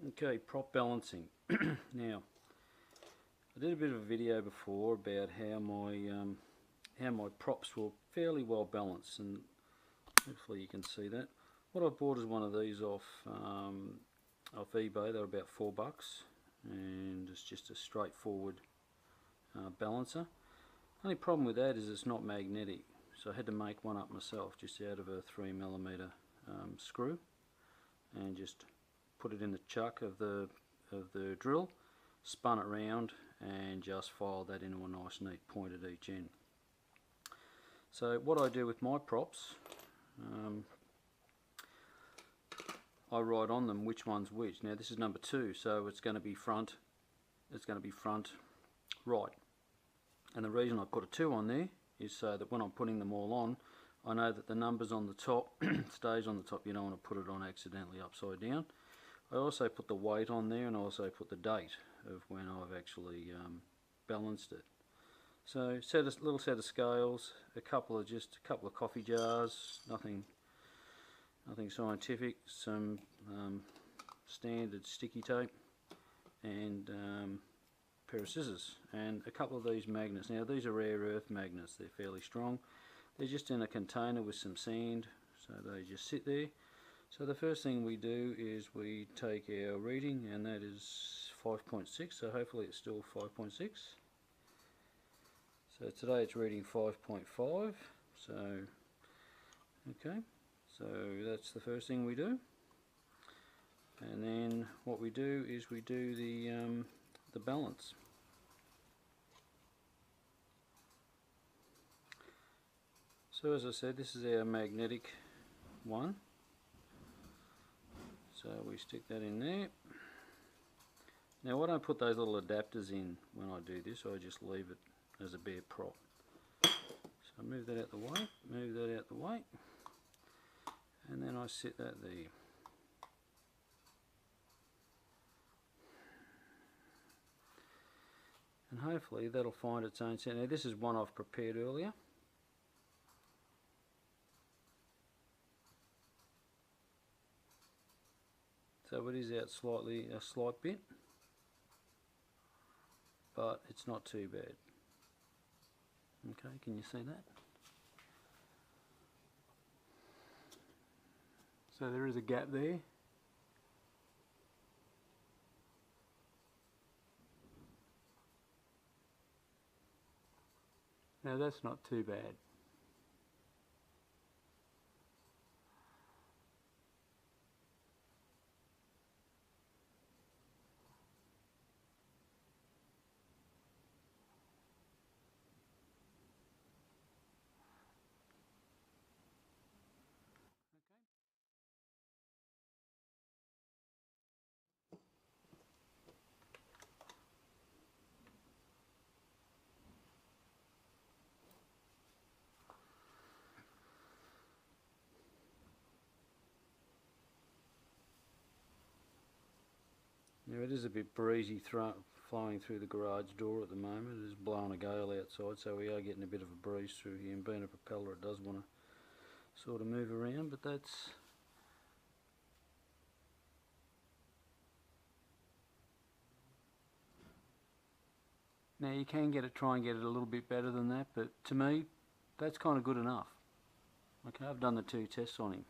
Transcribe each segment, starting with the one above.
Okay, prop balancing. Now, I did a bit of a video before about how my props were fairly well balanced, and hopefully you can see that. What I bought is one of these off eBay. They were about $4, and it's just a straightforward balancer. Only problem with that is it's not magnetic, so I had to make one up myself, just out of a 3mm screw, and just put it in the chuck of the drill, spun it round, and just filed that into a nice neat point at each end. So what I do with my props, I write on them which one's which. Now this is number 2, so it's going to be front. It's going to be front right. And the reason I put a 2 on there is so that when I'm putting them all on, I know that the numbers on the top stays on the top. You don't want to put it on accidentally upside down. I also put the weight on there, and I also put the date of when I've actually balanced it. So little set of scales, a couple of coffee jars, nothing scientific, some standard sticky tape, and a pair of scissors, and a couple of these magnets. Now these are rare earth magnets, they're fairly strong. They're just in a container with some sand, so they just sit there. So the first thing we do is we take our reading, and that is 5.6, so hopefully it's still 5.6. So today it's reading 5.5, so okay, so that's the first thing we do. And then what we do is we do the balance. So as I said, this is our magnetic one. So we stick that in there. Now I don't put those little adapters in when I do this, I just leave it as a bare prop. So move that out the way, move that out the way, and then I set that there. And hopefully that'll find its own set. Now this is one I've prepared earlier. So it is out slightly, a slight bit, but it's not too bad. Okay, can you see that? So there is a gap there. Now that's not too bad. Now it is a bit breezy flowing through the garage door at the moment. It is blowing a gale outside, so we are getting a bit of a breeze through here, and being a propeller it does want to sort of move around, but that's now you can try and get it a little bit better than that, but to me that's kind of good enough. Okay, I've done the 2 tests on him,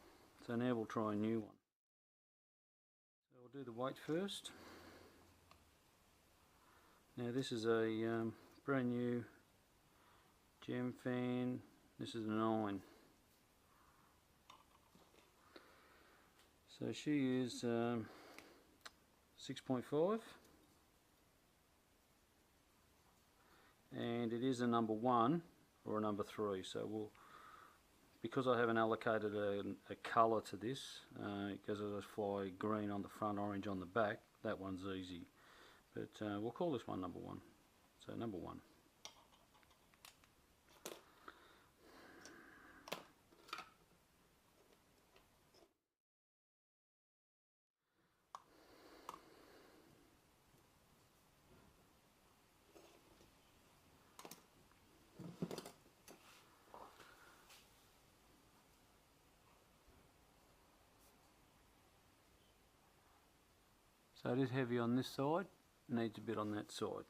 so now we'll try a new one. So we'll do the weight first. Now this is a brand new gem fan. This is a 9. So she is 6.5, and it is a number 1 or a number 3. So because I haven't allocated a colour to this, because I just fly green on the front, orange on the back, that one's easy. But we'll call this one number 1. So number 1. So it is heavy on this side, needs a bit on that side.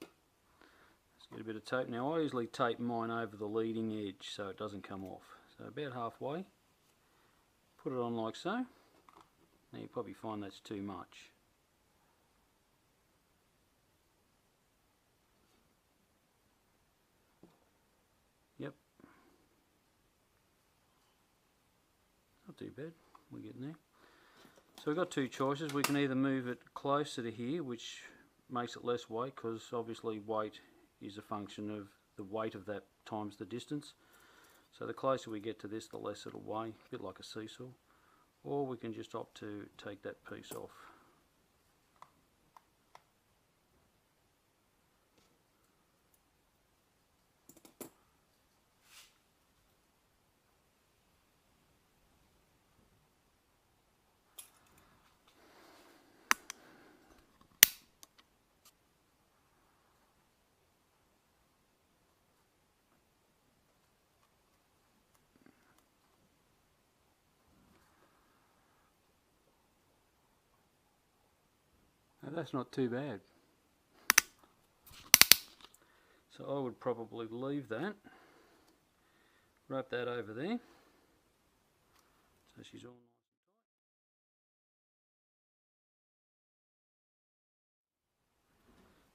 Let's get a bit of tape. Now I usually tape mine over the leading edge so it doesn't come off. So about halfway, put it on like so. Now you probably find that's too much. Yep. Not too bad, we're getting there. So we've got two choices. We can either move it closer to here, which makes it less weight, because obviously weight is a function of the weight of that times the distance. So the closer we get to this, the less it'll weigh, a bit like a seesaw. Or we can just opt to take that piece off. Now that's not too bad. So I would probably leave that, wrap that over there, so she's all nice and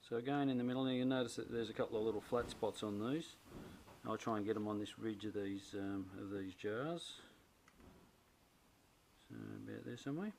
tight. So again in the middle, now you'll notice that there's a couple of little flat spots on these. I'll try and get them on this ridge of these jars. So about there somewhere.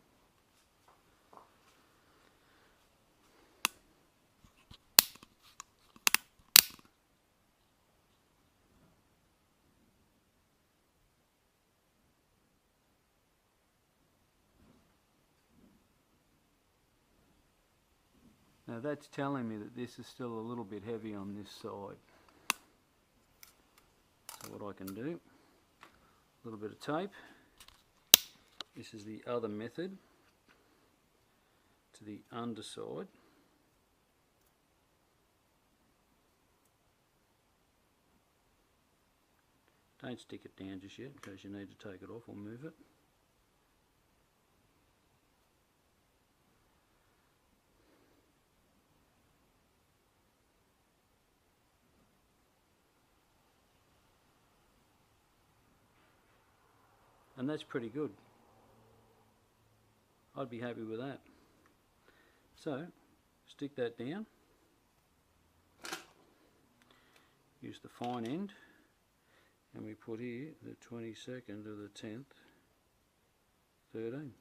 Now that's telling me that this is still a little bit heavy on this side. So what I can do, a little bit of tape. This is the other method, to the underside. Don't stick it down just yet in case you need to take it off or move it. And that's pretty good. I'd be happy with that. So, stick that down. Use the fine end. And we put here the 22nd of the 10th, 13.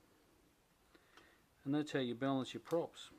And that's how you balance your props.